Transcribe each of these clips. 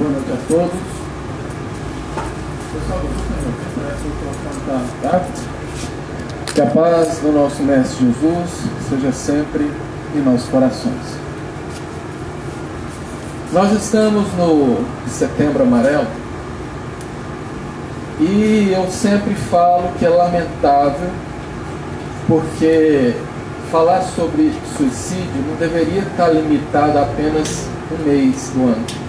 Boa noite a todos. Pessoal, parece que o microfone está. Que a paz do nosso Mestre Jesus seja sempre em nossos corações. Nós estamos no Setembro Amarelo e eu sempre falo que é lamentável, porque falar sobre suicídio não deveria estar limitado a apenas um mês do ano.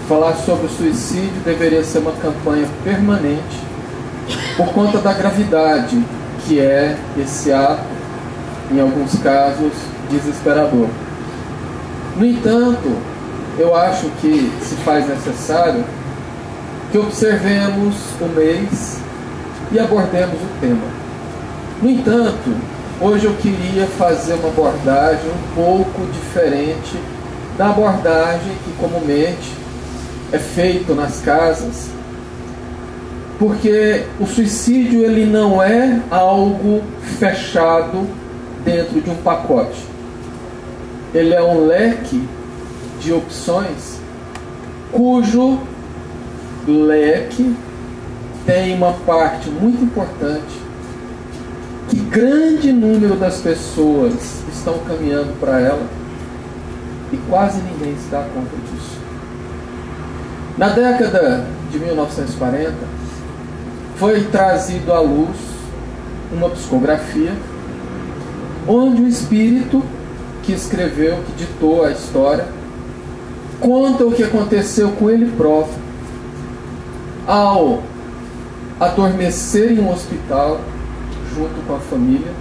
Falar sobre suicídio deveria ser uma campanha permanente, por conta da gravidade que é esse ato, em alguns casos, desesperador. No entanto, eu acho que se faz necessário que observemos o mês e abordemos o tema. No entanto, hoje eu queria fazer uma abordagem um pouco diferente da abordagem que comumente é feito nas casas, porque o suicídio ele não é algo fechado dentro de um pacote. Ele é um leque de opções cujo leque tem uma parte muito importante que grande número das pessoas estão caminhando para ela e quase ninguém se dá conta disso. Na década de 1940 foi trazido à luz uma psicografia onde o espírito que escreveu, que ditou a história, conta o que aconteceu com ele próprio ao adormecer em um hospital junto com a família,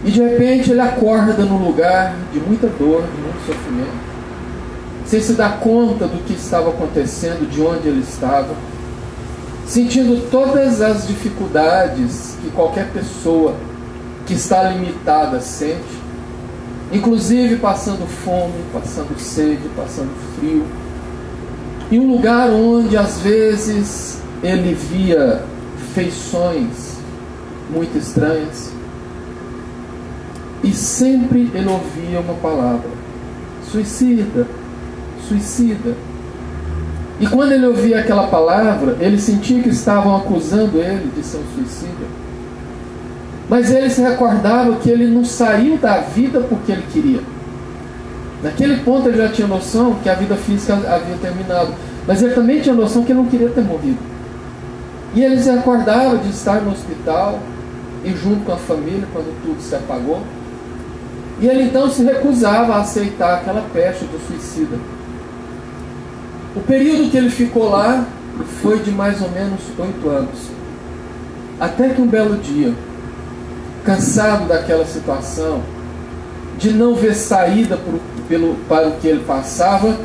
e de repente ele acorda num lugar de muita dor, de muito sofrimento, sem se dar conta do que estava acontecendo, de onde ele estava, sentindo todas as dificuldades que qualquer pessoa que está limitada sente, inclusive passando fome, passando sede, passando frio, em um lugar onde às vezes ele via feições muito estranhas, e sempre ele ouvia uma palavra: suicida, suicida. E quando ele ouvia aquela palavra, ele sentia que estavam acusando ele de ser um suicida. Mas ele se recordava que ele não saiu da vida porque ele queria. Naquele ponto ele já tinha noção que a vida física havia terminado, mas ele também tinha noção que ele não queria ter morrido. E ele se recordava de estar no hospital e junto com a família quando tudo se apagou. E ele então se recusava a aceitar aquela peste do suicida. O período que ele ficou lá foi de mais ou menos 8 anos. Até que um belo dia, cansado daquela situação, de não ver saída para o que ele passava,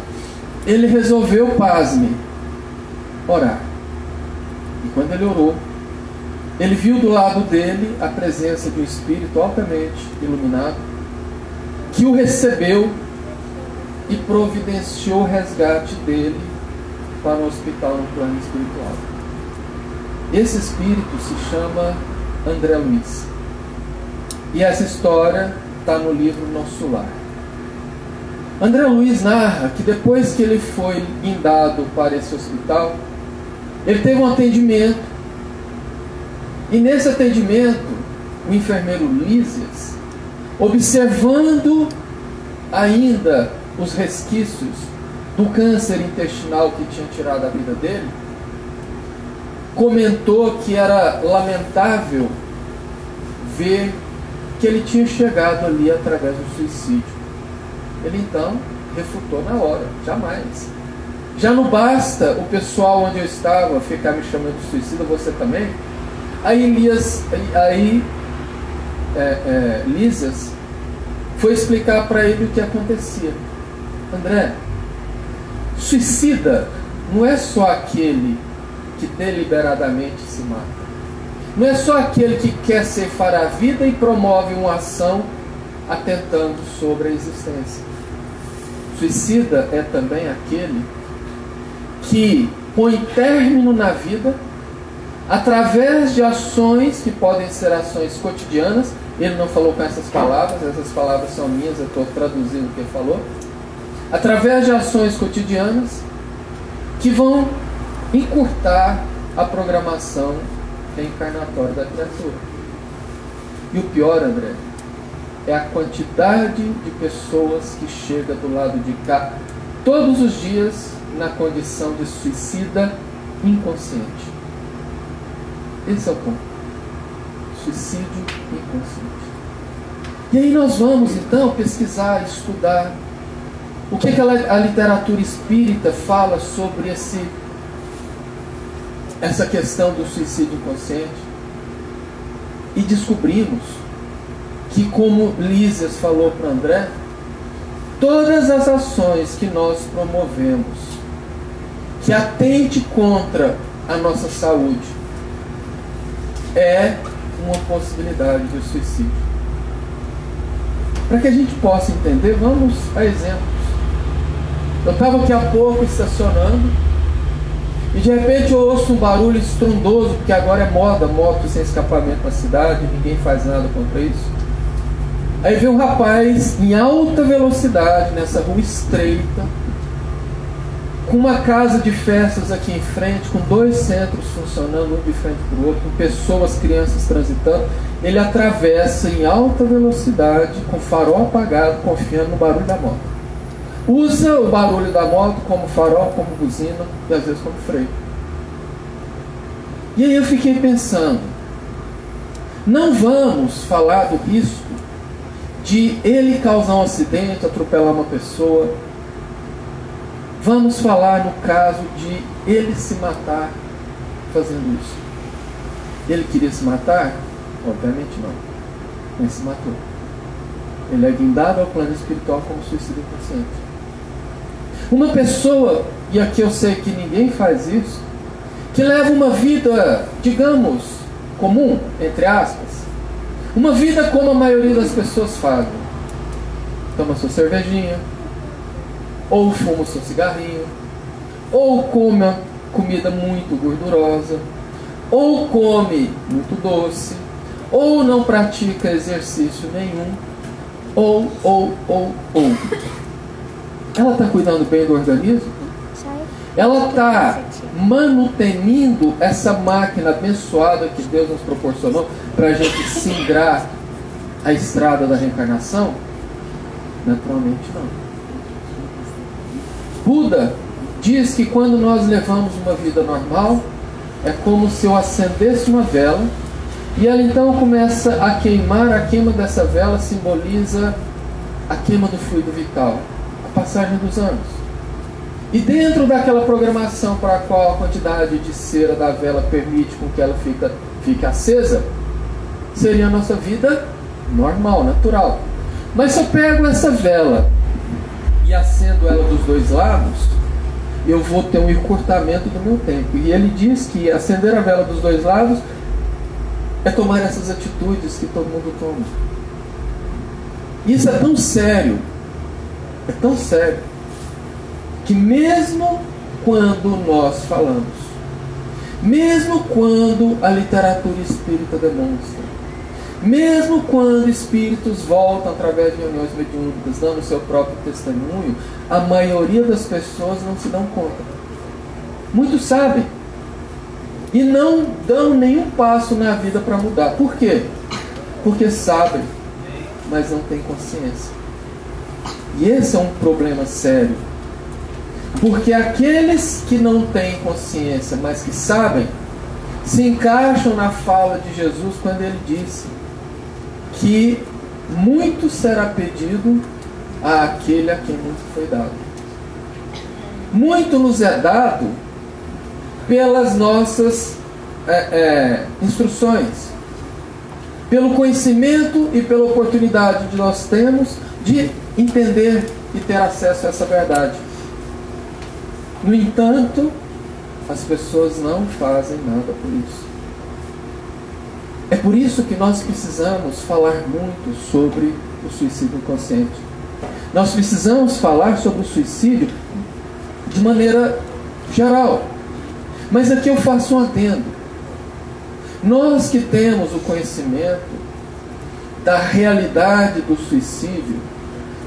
ele resolveu, pasme, orar. E quando ele orou, ele viu do lado dele a presença de um espírito altamente iluminado, que o recebeu e providenciou o resgate dele para o hospital no plano espiritual. Esse espírito se chama André Luiz. E essa história está no livro Nosso Lar. André Luiz narra que depois que ele foi guindado para esse hospital, ele teve um atendimento. E nesse atendimento, o enfermeiro Lísias, observando ainda os resquícios do câncer intestinal que tinha tirado a vida dele, comentou que era lamentável ver que ele tinha chegado ali através do suicídio. Ele então refutou na hora: jamais. Já não basta o pessoal onde eu estava ficar me chamando de suicida, você também? Aí Lísias foi explicar para ele o que acontecia. André, suicida não é só aquele que deliberadamente se mata. Não é só aquele que quer ceifar a vida e promove uma ação atentando sobre a existência. Suicida é também aquele que põe término na vida através de ações que podem ser ações cotidianas. Ele não falou com essas palavras são minhas, eu estou traduzindo o que ele falou. Através de ações cotidianas que vão encurtar a programação reencarnatória da criatura. E o pior, André, é a quantidade de pessoas que chega do lado de cá todos os dias na condição de suicida inconsciente. Esse é o ponto. Suicídio inconsciente. E aí nós vamos então pesquisar, estudar o que a literatura espírita fala sobre essa questão do suicídio inconsciente. E descobrimos que, como Lísias falou para André, todas as ações que nós promovemos que atente contra a nossa saúde é uma possibilidade de suicídio. Para que a gente possa entender, vamos a exemplos. Eu estava aqui há pouco estacionando e de repente eu ouço um barulho estrondoso, porque agora é moda, moto sem escapamento na cidade, ninguém faz nada contra isso. Aí vem um rapaz em alta velocidade nessa rua estreita, com uma casa de festas aqui em frente, com 2 centros funcionando um de frente para o outro, com pessoas, crianças transitando. Ele atravessa em alta velocidade, com farol apagado, confiando no barulho da moto. Usa o barulho da moto como farol, como buzina e às vezes como freio. E aí eu fiquei pensando, não vamos falar do risco de ele causar um acidente, atropelar uma pessoa. Vamos falar no caso de ele se matar fazendo isso. Ele queria se matar? Obviamente não. Mas se matou. Ele é guindado ao plano espiritual como suicídio inconsciente. Uma pessoa, e aqui eu sei que ninguém faz isso, que leva uma vida, digamos, comum, entre aspas, uma vida como a maioria das pessoas fazem. Toma sua cervejinha, ou fuma o seu cigarrinho, ou come comida muito gordurosa, ou come muito doce, ou não pratica exercício nenhum, ou. Ela está cuidando bem do organismo? Ela está manutenindo essa máquina abençoada que Deus nos proporcionou para a gente singrar a estrada da reencarnação? Naturalmente não. Buda diz que quando nós levamos uma vida normal, é como se eu acendesse uma vela e ela então começa a queimar. A queima dessa vela simboliza a queima do fluido vital, a passagem dos anos. E dentro daquela programação para a qual a quantidade de cera da vela permite com que ela fique acesa, seria a nossa vida normal, natural. Mas se eu pego essa vela e acendo ela dos 2 lados, eu vou ter um encurtamento do meu tempo. E ele diz que acender a vela dos 2 lados é tomar essas atitudes que todo mundo toma. Isso é tão sério, que mesmo quando nós falamos, mesmo quando a literatura espírita demonstra, mesmo quando espíritos voltam através de reuniões mediúnicas, dando o seu próprio testemunho, a maioria das pessoas não se dão conta. Muitos sabem e não dão nenhum passo na vida para mudar. Por quê? Porque sabem, mas não têm consciência. E esse é um problema sério. Porque aqueles que não têm consciência, mas que sabem, se encaixam na fala de Jesus quando ele disse que muito será pedido àquele a quem muito foi dado. Muito nos é dado pelas nossas instruções, pelo conhecimento e pela oportunidade que nós temos de entender e ter acesso a essa verdade. No entanto, as pessoas não fazem nada por isso. É por isso que nós precisamos falar muito sobre o suicídio inconsciente. Nós precisamos falar sobre o suicídio de maneira geral. Mas aqui eu faço um adendo. Nós que temos o conhecimento da realidade do suicídio,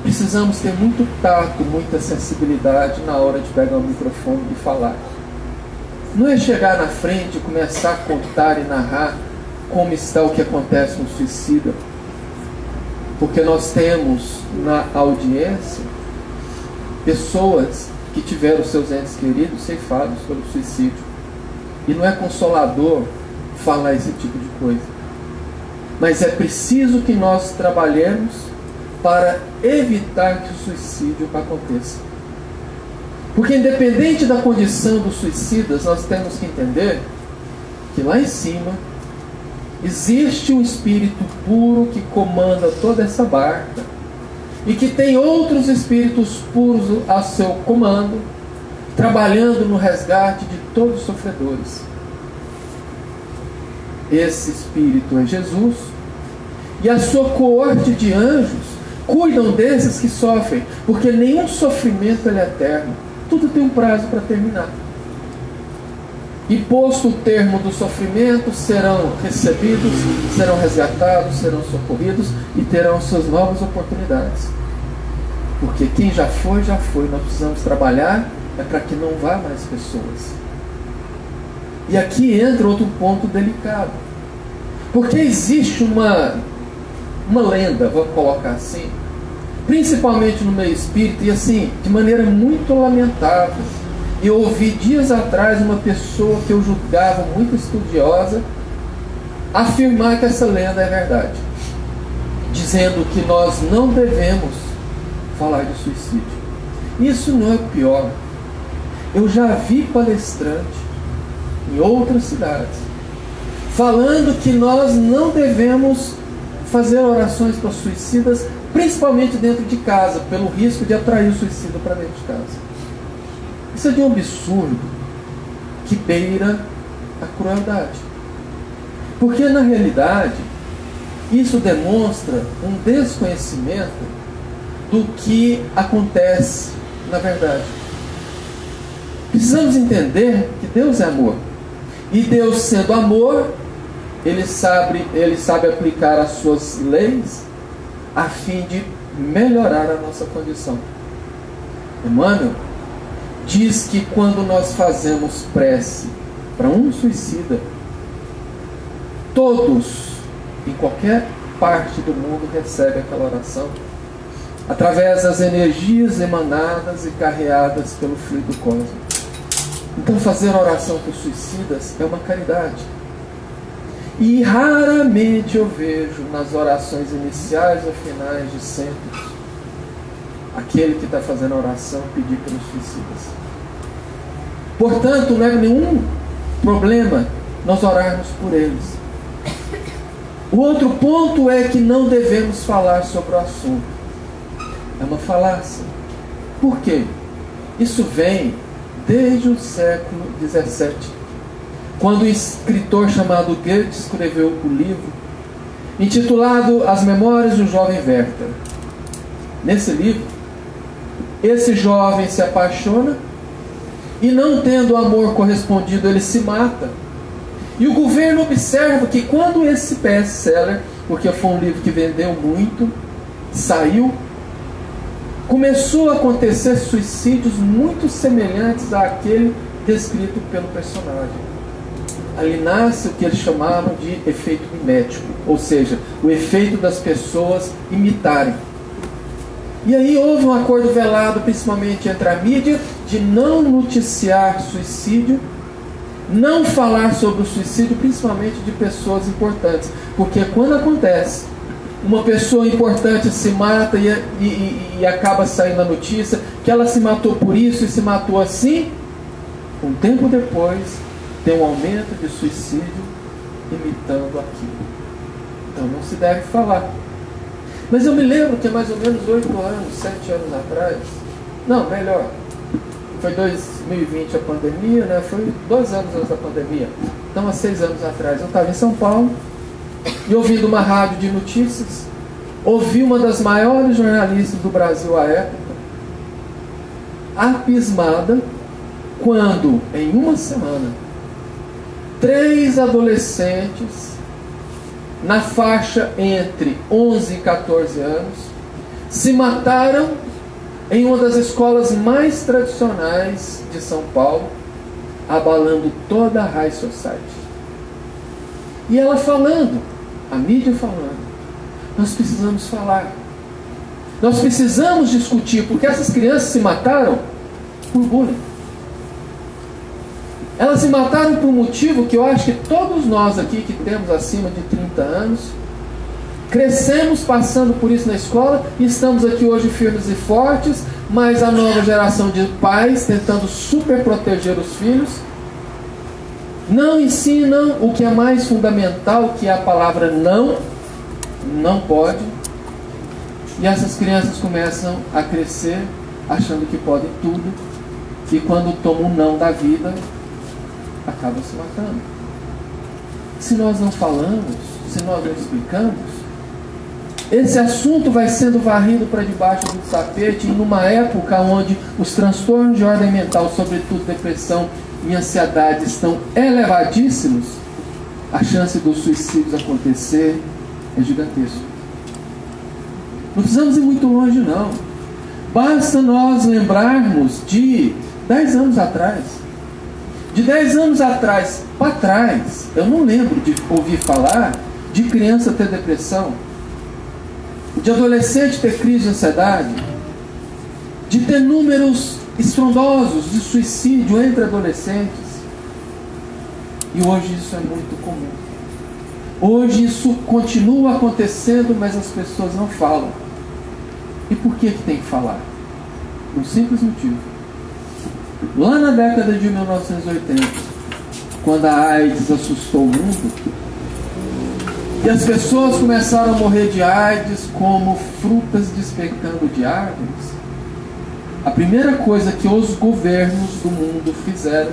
precisamos ter muito tato, muita sensibilidade na hora de pegar o microfone e falar. Não é chegar na frente e começar a contar e narrar como está o que acontece com o suicida, porque nós temos na audiência pessoas que tiveram seus entes queridos ceifados pelo suicídio, e não é consolador falar esse tipo de coisa, mas é preciso que nós trabalhemos para evitar que o suicídio aconteça. Porque independente da condição dos suicidas, nós temos que entender que lá em cima existe um espírito puro que comanda toda essa barca e que tem outros espíritos puros a seu comando, trabalhando no resgate de todos os sofredores. Esse espírito é Jesus, e a sua coorte de anjos cuidam desses que sofrem, porque nenhum sofrimento é eterno, tudo tem um prazo para terminar. E posto o termo do sofrimento, serão recebidos, serão resgatados, serão socorridos e terão suas novas oportunidades. Porque quem já foi, nós precisamos trabalhar para que não vá mais pessoas. E aqui entra outro ponto delicado, porque existe uma lenda, vou colocar assim, principalmente no meio espírita, e assim, de maneira muito lamentável. Eu ouvi dias atrás uma pessoa que eu julgava muito estudiosa afirmar que essa lenda é verdade, dizendo que nós não devemos falar de suicídio. Isso não é o pior. Eu já vi palestrante em outras cidades falando que nós não devemos fazer orações para suicidas, principalmente dentro de casa, pelo risco de atrair o suicida para dentro de casa. Isso é de um absurdo que beira a crueldade. Porque na realidade isso demonstra um desconhecimento do que acontece na verdade. Precisamos entender que Deus é amor. E Deus, sendo amor, Ele sabe aplicar as suas leis a fim de melhorar a nossa condição. Emmanuel diz que quando nós fazemos prece para um suicida, todos, em qualquer parte do mundo, recebem aquela oração através das energias emanadas e carreadas pelo fluido cósmico. Então fazer oração por suicidas é uma caridade. E raramente eu vejo nas orações iniciais ou finais de centros aquele que está fazendo a oração pedir pelos suicidas. Portanto, não é nenhum problema nós orarmos por eles. O outro ponto é que não devemos falar sobre o assunto. É uma falácia. Por quê? Isso vem desde o século XVII, quando um escritor chamado Goethe escreveu o livro intitulado As Memórias do Jovem Werther. Nesse livro, esse jovem se apaixona e, não tendo o amor correspondido, ele se mata. E o governo observa que quando esse best-seller, porque foi um livro que vendeu muito, saiu, começou a acontecer suicídios muito semelhantes àquele descrito pelo personagem. Ali nasce o que eles chamavam de efeito mimético, ou seja, o efeito das pessoas imitarem. E aí houve um acordo velado, principalmente entre a mídia, de não noticiar suicídio, não falar sobre o suicídio, principalmente de pessoas importantes, porque quando acontece, uma pessoa importante se mata e acaba saindo a notícia que ela se matou por isso e se matou assim, um tempo depois tem um aumento de suicídio imitando aquilo. Então não se deve falar. Mas eu me lembro que há mais ou menos 8 anos, 7 anos atrás, não, melhor, foi 2020 a pandemia, né? Foi 2 anos antes da pandemia, então há 6 anos atrás, eu estava em São Paulo e ouvindo uma rádio de notícias, ouvi uma das maiores jornalistas do Brasil à época, abismada, quando em uma semana 3 adolescentes na faixa entre 11 e 14 anos se mataram em uma das escolas mais tradicionais de São Paulo, abalando toda a high society. E ela falando, a mídia falando, nós precisamos falar, nós precisamos discutir, porque essas crianças se mataram por bullying. Elas se mataram por um motivo que eu acho que todos nós aqui que temos acima de 30 anos crescemos passando por isso na escola e estamos aqui hoje firmes e fortes, mas a nova geração de pais tentando super proteger os filhos não ensinam o que é mais fundamental, que é a palavra não, não pode. E essas crianças começam a crescer achando que podem tudo, e quando tomam um não da vida, acabam se matando. Se nós não falamos, se nós não explicamos, esse assunto vai sendo varrido para debaixo do tapete, e numa época onde os transtornos de ordem mental, sobretudo depressão e ansiedade, estão elevadíssimos, a chance dos suicídios acontecer é gigantesca. Não precisamos ir muito longe, não. Basta nós lembrarmos de 10 anos atrás. De 10 anos atrás para trás, eu não lembro de ouvir falar de criança ter depressão, de adolescente ter crise de ansiedade, de ter números estrondosos de suicídio entre adolescentes. E hoje isso é muito comum. Hoje isso continua acontecendo, mas as pessoas não falam. E por que tem que falar? Um simples motivo. Lá na década de 1980, quando a AIDS assustou o mundo, e as pessoas começaram a morrer de AIDS como frutas despencando de árvores, a primeira coisa que os governos do mundo fizeram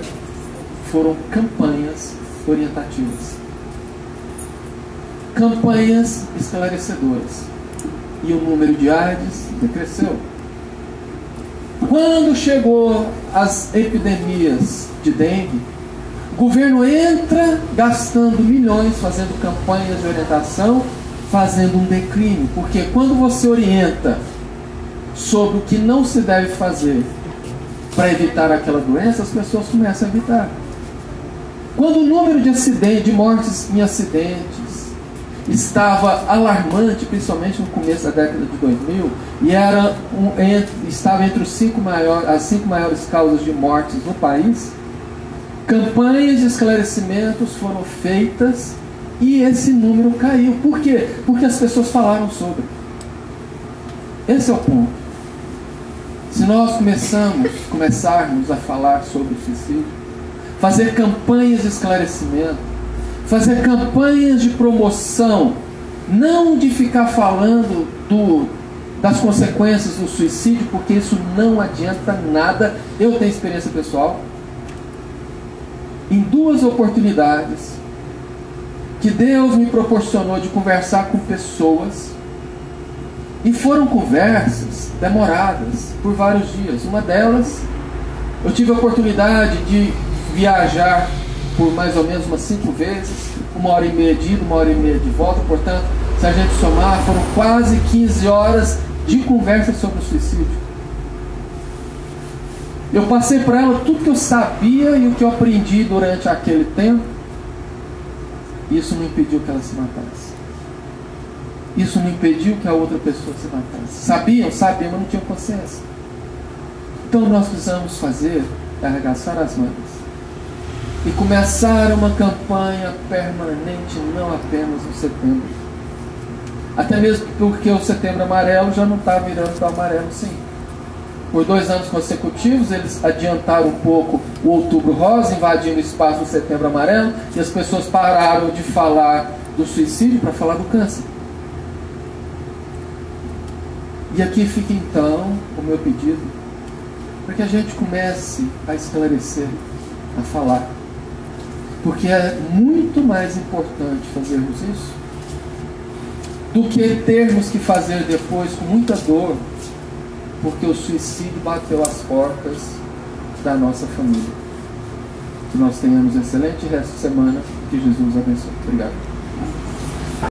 foram campanhas orientativas, campanhas esclarecedoras, e o número de AIDS decresceu. Quando chegou as epidemias de dengue, o governo entra gastando milhões, fazendo campanhas de orientação, fazendo um declínio, porque quando você orienta sobre o que não se deve fazer para evitar aquela doença, as pessoas começam a evitar. Quando o número de acidentes, de mortes em acidentes estava alarmante, principalmente no começo da década de 2000, e estava entre as 5 maiores causas de mortes no país, campanhas de esclarecimentos foram feitas e esse número caiu. Por quê? Porque as pessoas falaram sobre. Esse é o ponto. Se nós começarmos a falar sobre o suicídio, fazer campanhas de esclarecimento, fazer campanhas de promoção, não de ficar falando das consequências do suicídio, porque isso não adianta nada. Eu tenho experiência pessoal. Em 2 oportunidades que Deus me proporcionou de conversar com pessoas, e foram conversas demoradas por vários dias. Uma delas, eu tive a oportunidade de viajar por mais ou menos umas 5 vezes, 1h30 de ida, 1h30 de volta. Portanto, se a gente somar, foram quase 15 horas de conversa sobre o suicídio. Eu passei para ela tudo que eu sabia e o que eu aprendi durante aquele tempo. Isso não impediu que ela se matasse. Isso não impediu que a outra pessoa se matasse. Sabiam, mas não tinham consciência. Então nós precisamos fazer é arregaçar as mangas e começar uma campanha permanente, não apenas no setembro. Até mesmo porque o setembro amarelo já não está virando tão amarelo sim. Por 2 anos consecutivos, eles adiantaram um pouco o outubro rosa, invadindo o espaço do setembro amarelo, e as pessoas pararam de falar do suicídio para falar do câncer. E aqui fica então o meu pedido, para que a gente comece a esclarecer, a falar. Porque é muito mais importante fazermos isso do que termos que fazer depois com muita dor, porque o suicídio bateu as portas da nossa família. Que nós tenhamos um excelente resto de semana. Que Jesus abençoe. Obrigado.